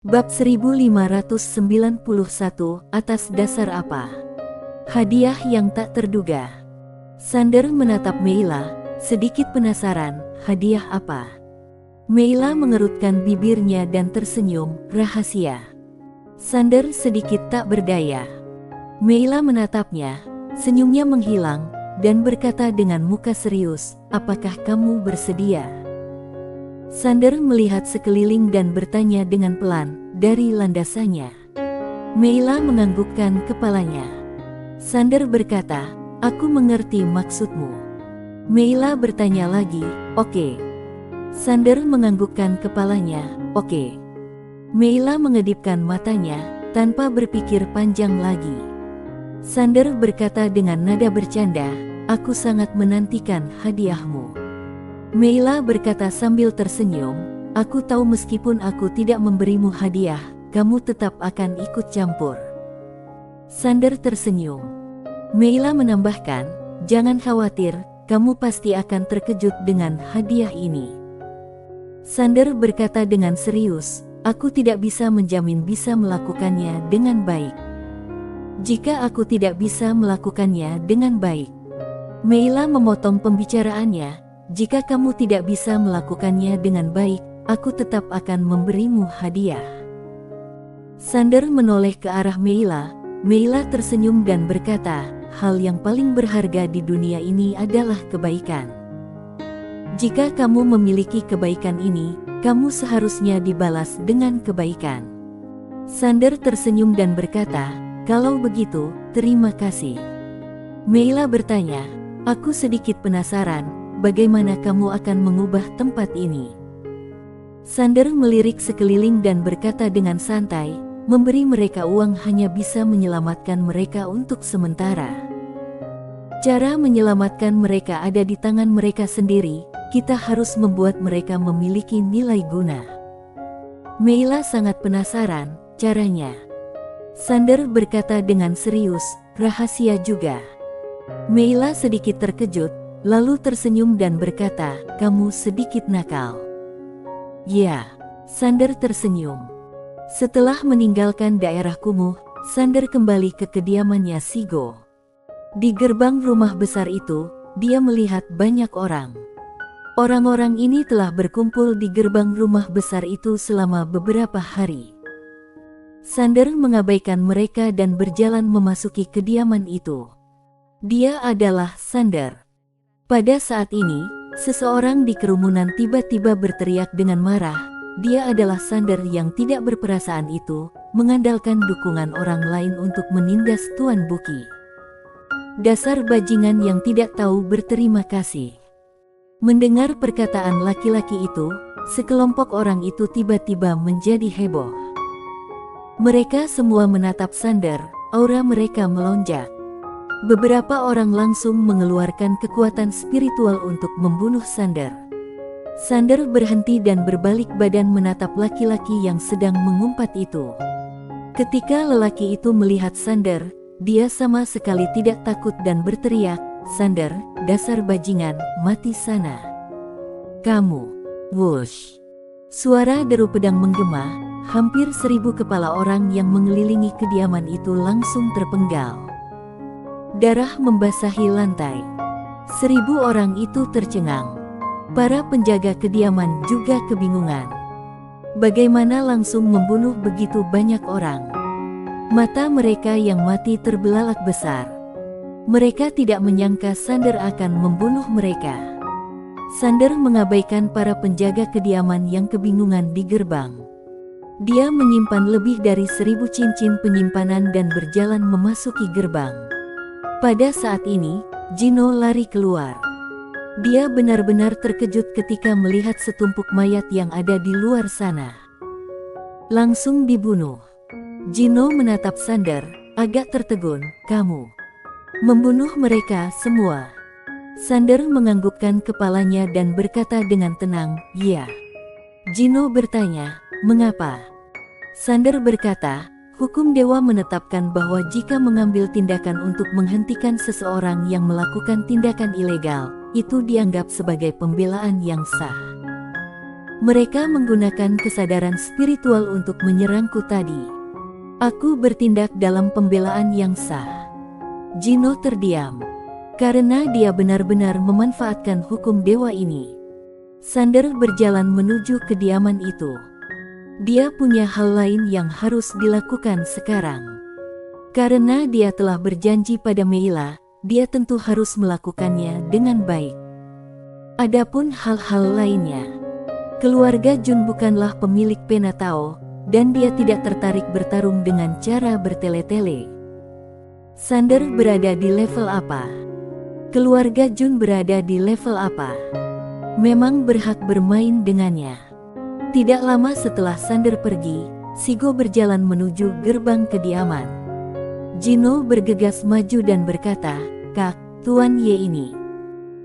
Bab 1591, atas dasar apa? Hadiah yang tak terduga. Sander menatap Meila, sedikit penasaran, hadiah apa? Meila mengerutkan bibirnya dan tersenyum, rahasia. Sander sedikit tak berdaya. Meila menatapnya, senyumnya menghilang, dan berkata dengan muka serius, apakah kamu bersedia? Sander melihat sekeliling dan bertanya dengan pelan, dari landasannya. Meila menganggukkan kepalanya. Sander berkata, aku mengerti maksudmu. Meila bertanya lagi, oke. Sander menganggukkan kepalanya, oke. Meila mengedipkan matanya, tanpa berpikir panjang lagi. Sander berkata dengan nada bercanda, aku sangat menantikan hadiahmu. Meila berkata sambil tersenyum, aku tahu meskipun aku tidak memberimu hadiah, kamu tetap akan ikut campur. Sander tersenyum. Meila menambahkan, jangan khawatir, kamu pasti akan terkejut dengan hadiah ini. Sander berkata dengan serius, aku tidak bisa menjamin bisa melakukannya dengan baik. Jika aku tidak bisa melakukannya dengan baik. Meila memotong pembicaraannya, jika kamu tidak bisa melakukannya dengan baik, aku tetap akan memberimu hadiah. Sander menoleh ke arah Meila. Meila tersenyum dan berkata, hal yang paling berharga di dunia ini adalah kebaikan. Jika kamu memiliki kebaikan ini, kamu seharusnya dibalas dengan kebaikan. Sander tersenyum dan berkata, kalau begitu, terima kasih. Meila bertanya, aku sedikit penasaran, bagaimana kamu akan mengubah tempat ini? Sander melirik sekeliling dan berkata dengan santai, memberi mereka uang hanya bisa menyelamatkan mereka untuk sementara. Cara menyelamatkan mereka ada di tangan mereka sendiri, kita harus membuat mereka memiliki nilai guna. Meila sangat penasaran, caranya. Sander berkata dengan serius, rahasia juga. Meila sedikit terkejut, lalu tersenyum dan berkata, kamu sedikit nakal. Ya, Sander tersenyum. Setelah meninggalkan daerah kumuh, Sander kembali ke kediamannya Sigo. Di gerbang rumah besar itu, dia melihat banyak orang. Orang-orang ini telah berkumpul di gerbang rumah besar itu selama beberapa hari. Sander mengabaikan mereka dan berjalan memasuki kediaman itu. Dia adalah Sander. Pada saat ini, seseorang di kerumunan tiba-tiba berteriak dengan marah. Dia adalah Sander yang tidak berperasaan itu, mengandalkan dukungan orang lain untuk menindas Tuan Buki. Dasar bajingan yang tidak tahu berterima kasih. Mendengar perkataan laki-laki itu, sekelompok orang itu tiba-tiba menjadi heboh. Mereka semua menatap Sander, aura mereka melonjak. Beberapa orang langsung mengeluarkan kekuatan spiritual untuk membunuh Sander. Sander berhenti dan berbalik badan menatap laki-laki yang sedang mengumpat itu. Ketika lelaki itu melihat Sander, dia sama sekali tidak takut dan berteriak, Sander, dasar bajingan, mati sana. Kamu, wush. Suara deru pedang menggema, hampir 1000 kepala orang yang mengelilingi kediaman itu langsung terpenggal. Darah membasahi lantai. 1000 orang itu tercengang. Para penjaga kediaman juga kebingungan. Bagaimana langsung membunuh begitu banyak orang? Mata mereka yang mati terbelalak besar. Mereka tidak menyangka Sander akan membunuh mereka. Sander mengabaikan para penjaga kediaman yang kebingungan di gerbang. Dia menyimpan lebih dari 1000 cincin penyimpanan dan berjalan memasuki gerbang. Pada saat ini, Gino lari keluar. Dia benar-benar terkejut ketika melihat setumpuk mayat yang ada di luar sana. Langsung dibunuh. Gino menatap Sander, agak tertegun, kamu membunuh mereka semua. Sander menganggukkan kepalanya dan berkata dengan tenang, ya. Gino bertanya, mengapa? Sander berkata, hukum dewa menetapkan bahwa jika mengambil tindakan untuk menghentikan seseorang yang melakukan tindakan ilegal, itu dianggap sebagai pembelaan yang sah. Mereka menggunakan kesadaran spiritual untuk menyerangku tadi. Aku bertindak dalam pembelaan yang sah. Gino terdiam. Karena dia benar-benar memanfaatkan hukum dewa ini. Sander berjalan menuju kediaman itu. Dia punya hal lain yang harus dilakukan sekarang. Karena dia telah berjanji pada Meila, dia tentu harus melakukannya dengan baik. Adapun hal-hal lainnya, keluarga Jun bukanlah pemilik Penatao, dan dia tidak tertarik bertarung dengan cara bertele-tele. Sander berada di level apa? Keluarga Jun berada di level apa? Memang berhak bermain dengannya. Tidak lama setelah Sander pergi, Sigo berjalan menuju gerbang kediaman. Gino bergegas maju dan berkata, "Kak, Tuan Ye ini."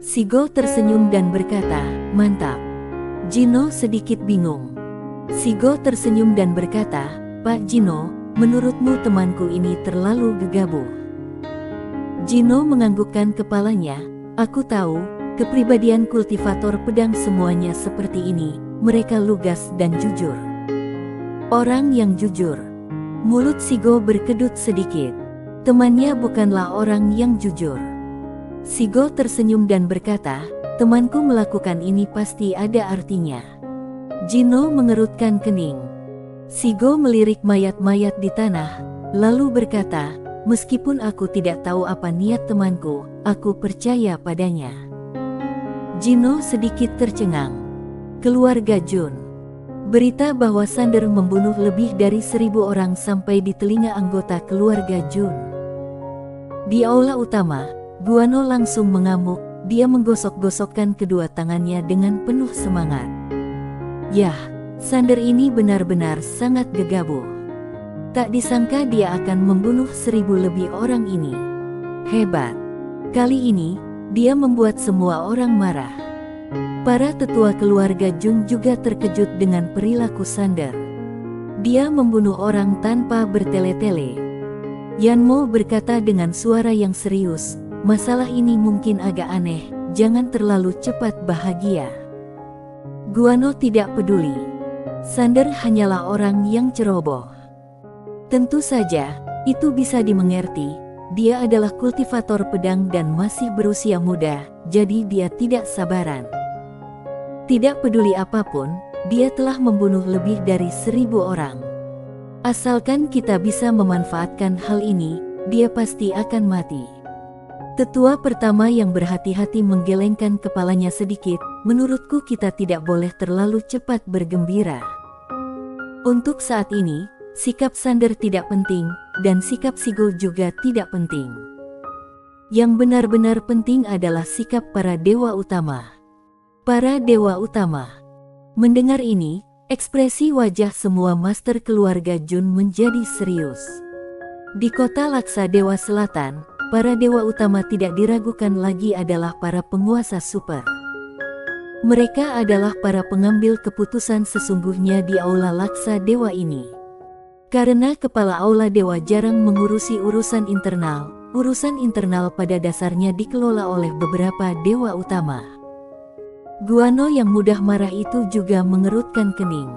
Sigo tersenyum dan berkata, "Mantap." Gino sedikit bingung. Sigo tersenyum dan berkata, "Pak Gino, menurutmu temanku ini terlalu gegabah?" Gino menganggukkan kepalanya. "Aku tahu, kepribadian kultivator pedang semuanya seperti ini, mereka lugas dan jujur." Orang yang jujur. Mulut Sigo berkedut sedikit. Temannya bukanlah orang yang jujur. Sigo tersenyum dan berkata, "Temanku melakukan ini pasti ada artinya." Gino mengerutkan kening. Sigo melirik mayat-mayat di tanah, lalu berkata, "Meskipun aku tidak tahu apa niat temanku, aku percaya padanya." Gino sedikit tercengang. Keluarga Jun. Berita bahwa Sander membunuh lebih dari 1.000 orang sampai di telinga anggota keluarga Jun. Di aula utama, Guano langsung mengamuk. Dia menggosok-gosokkan kedua tangannya dengan penuh semangat. Yah, Sander ini benar-benar sangat gegabah. Tak disangka dia akan membunuh 1.000 lebih orang ini. Hebat. Kali ini, dia membuat semua orang marah. Para tetua keluarga Jun juga terkejut dengan perilaku Sander. Dia membunuh orang tanpa bertele-tele. Yanmo berkata dengan suara yang serius, "Masalah ini mungkin agak aneh, jangan terlalu cepat bahagia." Guano tidak peduli. Sander hanyalah orang yang ceroboh. Tentu saja, itu bisa dimengerti. Dia adalah kultivator pedang dan masih berusia muda, jadi dia tidak sabaran. Tidak peduli apapun, dia telah membunuh lebih dari 1.000 orang. Asalkan kita bisa memanfaatkan hal ini, dia pasti akan mati. Tetua pertama yang berhati-hati menggelengkan kepalanya sedikit. "Menurutku kita tidak boleh terlalu cepat bergembira. Untuk saat ini, sikap Sander tidak penting, dan sikap Sigo juga tidak penting. Yang benar-benar penting adalah sikap para dewa utama." Para dewa utama. Mendengar ini, ekspresi wajah semua master keluarga Jun menjadi serius. Di kota Laksa Dewa Selatan, para dewa utama tidak diragukan lagi adalah para penguasa super. Mereka adalah para pengambil keputusan sesungguhnya di aula Laksa Dewa ini. Karena kepala aula dewa jarang mengurusi urusan internal pada dasarnya dikelola oleh beberapa dewa utama. Guano yang mudah marah itu juga mengerutkan kening.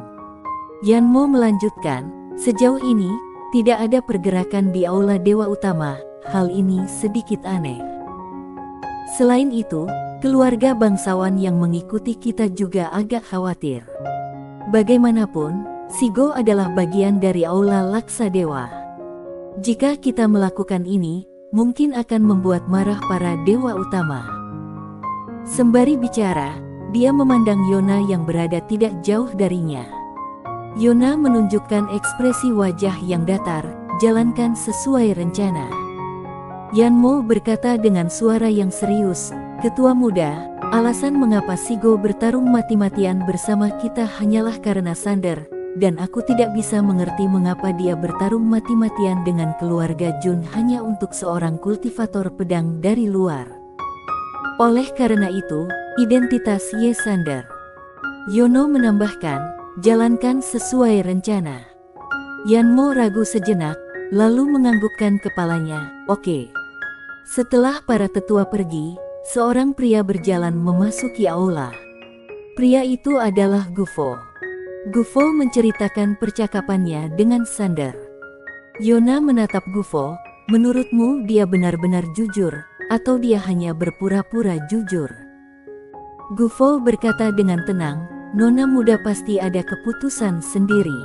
Yanmo melanjutkan, "Sejauh ini, tidak ada pergerakan di aula dewa utama, hal ini sedikit aneh. Selain itu, keluarga bangsawan yang mengikuti kita juga agak khawatir. Bagaimanapun, Sigo adalah bagian dari aula Laksa Dewa. Jika kita melakukan ini, mungkin akan membuat marah para dewa utama." Sembari bicara, dia memandang Yona yang berada tidak jauh darinya. Yona menunjukkan ekspresi wajah yang datar, "Jalankan sesuai rencana." Yanmo berkata dengan suara yang serius, "Ketua muda, alasan mengapa Sigo bertarung mati-matian bersama kita hanyalah karena Sander, dan aku tidak bisa mengerti mengapa dia bertarung mati-matian dengan keluarga Jun hanya untuk seorang kultivator pedang dari luar. Oleh karena itu, identitas Ye Sander." Yono menambahkan, "Jalankan sesuai rencana." Yanmo ragu sejenak, lalu menganggukkan kepalanya, "Oke." Setelah para tetua pergi, seorang pria berjalan memasuki aula. Pria itu adalah Gufo. Gufo menceritakan percakapannya dengan Sander. Yona menatap Gufo, menurutmu dia benar-benar jujur, atau dia hanya berpura-pura jujur? Gufo berkata dengan tenang, Nona muda pasti ada keputusan sendiri.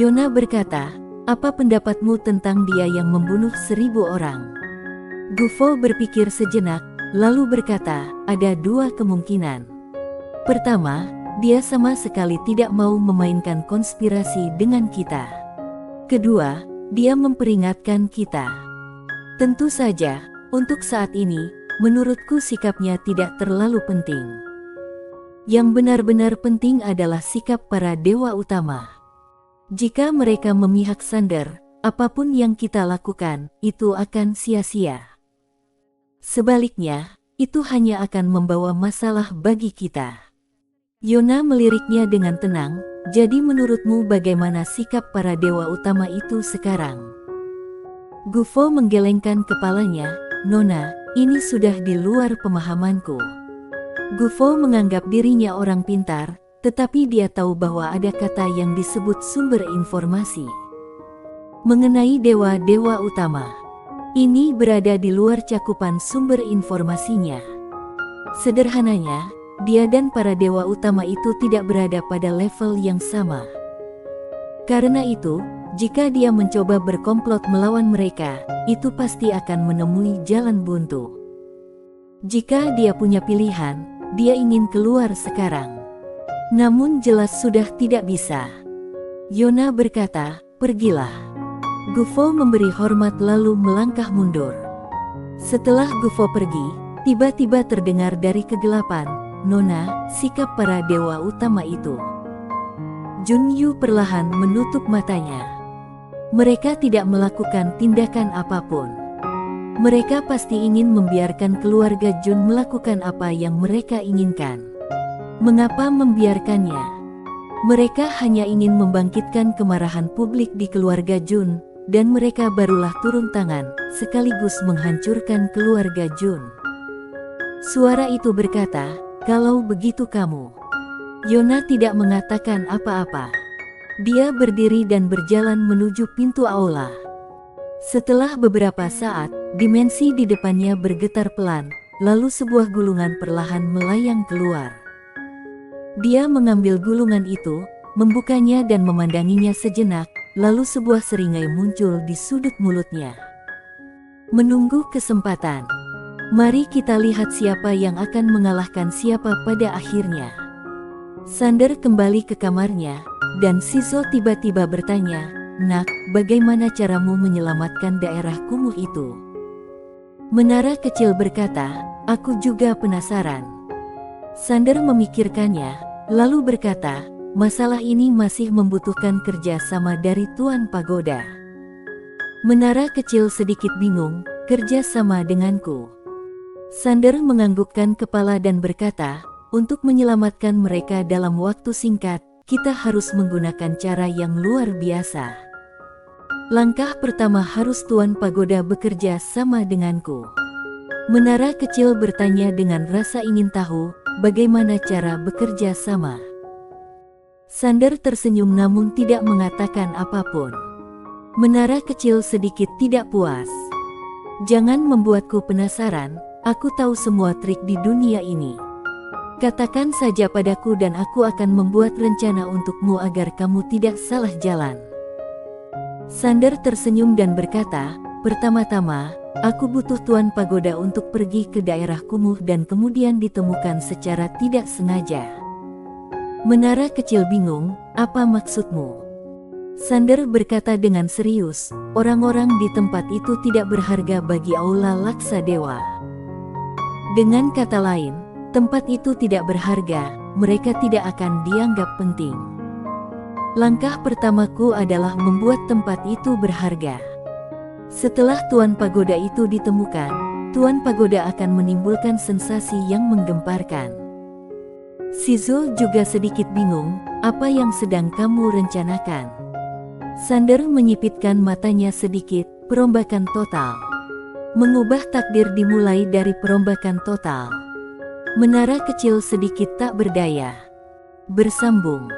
Yona berkata, apa pendapatmu tentang dia yang membunuh 1000 orang? Gufo berpikir sejenak, lalu berkata, ada 2 kemungkinan. Pertama, dia sama sekali tidak mau memainkan konspirasi dengan kita. Kedua, dia memperingatkan kita. Tentu saja, untuk saat ini, menurutku sikapnya tidak terlalu penting. Yang benar-benar penting adalah sikap para dewa utama. Jika mereka memihak Sander, apapun yang kita lakukan, itu akan sia-sia. Sebaliknya, itu hanya akan membawa masalah bagi kita. Yona meliriknya dengan tenang, jadi menurutmu bagaimana sikap para dewa utama itu sekarang? Gufo menggelengkan kepalanya, Nona, ini sudah di luar pemahamanku. Gufo menganggap dirinya orang pintar, tetapi dia tahu bahwa ada kata yang disebut sumber informasi. Mengenai dewa-dewa utama, ini berada di luar cakupan sumber informasinya. Sederhananya, dia dan para dewa utama itu tidak berada pada level yang sama. Karena itu, jika dia mencoba berkomplot melawan mereka, itu pasti akan menemui jalan buntu. Jika dia punya pilihan, dia ingin keluar sekarang. Namun jelas sudah tidak bisa. Yona berkata, pergilah. Gufo memberi hormat lalu melangkah mundur. Setelah Gufo pergi, tiba-tiba terdengar dari kegelapan, Nona, sikap para dewa utama itu. Junyu perlahan menutup matanya. Mereka tidak melakukan tindakan apapun. Mereka pasti ingin membiarkan keluarga Jun melakukan apa yang mereka inginkan. Mengapa membiarkannya? Mereka hanya ingin membangkitkan kemarahan publik di keluarga Jun, dan mereka barulah turun tangan, sekaligus menghancurkan keluarga Jun. Suara itu berkata, kalau begitu kamu. Yona tidak mengatakan apa-apa. Dia berdiri dan berjalan menuju pintu aula. Setelah beberapa saat, dimensi di depannya bergetar pelan, lalu sebuah gulungan perlahan melayang keluar. Dia mengambil gulungan itu, membukanya dan memandanginya sejenak, lalu sebuah seringai muncul di sudut mulutnya. Menunggu kesempatan. Mari kita lihat siapa yang akan mengalahkan siapa pada akhirnya. Sander kembali ke kamarnya, dan Shizo tiba-tiba bertanya, Nak, bagaimana caramu menyelamatkan daerah kumuh itu? Menara kecil berkata, aku juga penasaran. Sander memikirkannya, lalu berkata, masalah ini masih membutuhkan kerja sama dari Tuan Pagoda. Menara kecil sedikit bingung, kerja sama denganku. Sander menganggukkan kepala dan berkata, untuk menyelamatkan mereka dalam waktu singkat, kita harus menggunakan cara yang luar biasa. Langkah pertama harus Tuan Pagoda bekerja sama denganku. Menara kecil bertanya dengan rasa ingin tahu, bagaimana cara bekerja sama. Sander tersenyum namun tidak mengatakan apapun. Menara kecil sedikit tidak puas. Jangan membuatku penasaran. Aku tahu semua trik di dunia ini. Katakan saja padaku dan aku akan membuat rencana untukmu agar kamu tidak salah jalan. Sander tersenyum dan berkata, pertama-tama, aku butuh Tuan Pagoda untuk pergi ke daerah kumuh dan kemudian ditemukan secara tidak sengaja. Menara kecil bingung, apa maksudmu? Sander berkata dengan serius, orang-orang di tempat itu tidak berharga bagi Aula Laksa Dewa. Dengan kata lain, tempat itu tidak berharga, mereka tidak akan dianggap penting. Langkah pertamaku adalah membuat tempat itu berharga. Setelah Tuan Pagoda itu ditemukan, Tuan Pagoda akan menimbulkan sensasi yang menggemparkan. Shizo juga sedikit bingung, apa yang sedang kamu rencanakan? Sander menyipitkan matanya sedikit, perombakan total. Mengubah takdir dimulai dari perombakan total. Menara kecil sedikit tak berdaya. Bersambung.